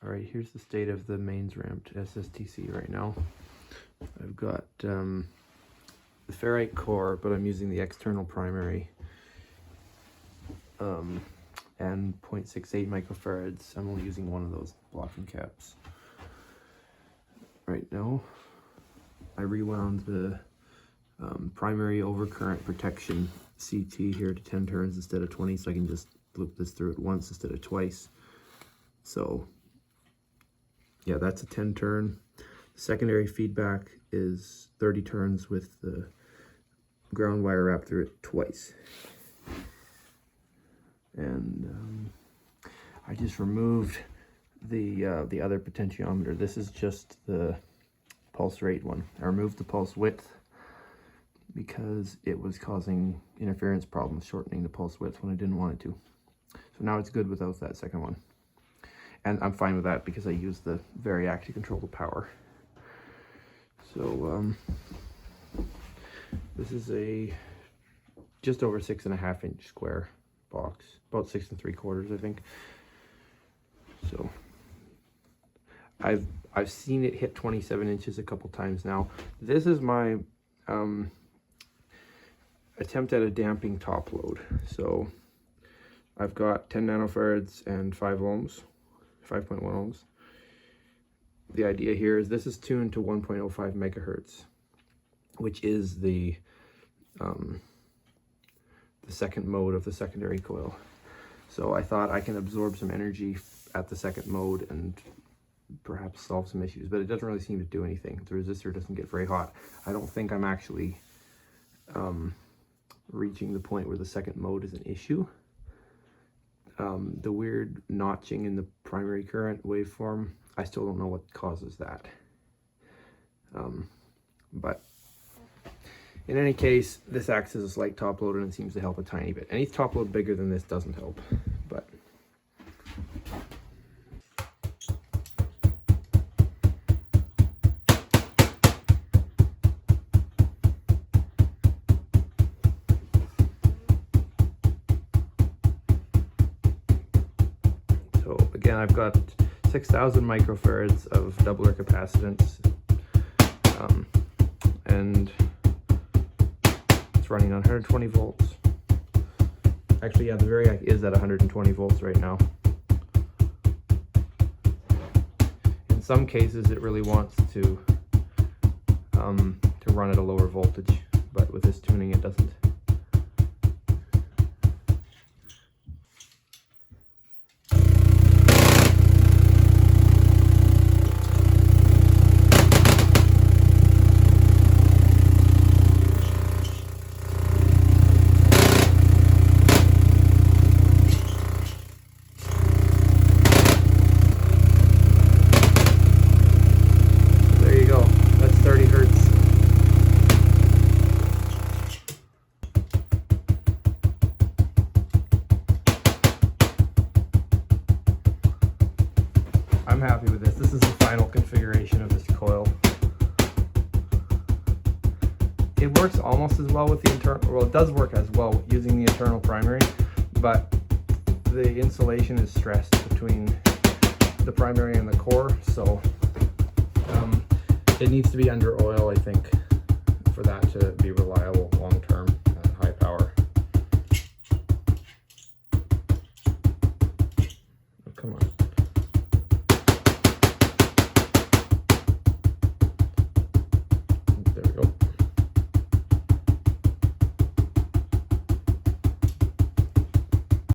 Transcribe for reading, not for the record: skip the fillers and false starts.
Alright, here's the state of the mains ramp SSTC right now. I've got the ferrite core, but I'm using the external primary and 0.68 microfarads. I'm only using one of those blocking caps. Right now, I rewound the primary overcurrent protection CT here to 10 turns instead of 20, so I can just loop this through it once instead of twice. So yeah, that's a 10 turn. Secondary feedback is 30 turns with the ground wire wrapped through it twice. And I just removed the other potentiometer. This is just the pulse rate one. I removed the pulse width because it was causing interference problems, shortening the pulse width when I didn't want it to. So now it's good without that second one. And I'm fine with that because I use the variac to control the power. So this is a just over 6.5 inch square box, about 6 3/4, I think. So I've seen it hit 27 inches a couple times now. This is my attempt at a damping top load. So I've got 10 nanofarads and 5 ohms. 5.1 ohms. The idea here is this is tuned to 1.05 megahertz, which is the second mode of the secondary coil. So I thought I can absorb some energy at the second mode and perhaps solve some issues, but it doesn't really seem to do anything. The resistor doesn't get very hot. I don't think I'm actually reaching the point where the second mode is an issue. The weird notching in the primary current waveform, I still don't know what causes that. But in any case, this acts as a slight top load and it seems to help a tiny bit. Any top load bigger than this doesn't help, but again, I've got 6,000 microfarads of doubler capacitance, and it's running on 120 volts. Actually, yeah, the variac is at 120 volts right now. In some cases, it really wants to run at a lower voltage, but with this tuning, it doesn't. I'm happy with this. This is the final configuration of this coil. It works almost as well with the internal, well, it does work as well using the internal primary, but the insulation is stressed between the primary and the core, so it needs to be under oil, I think, for that to be reliable long term.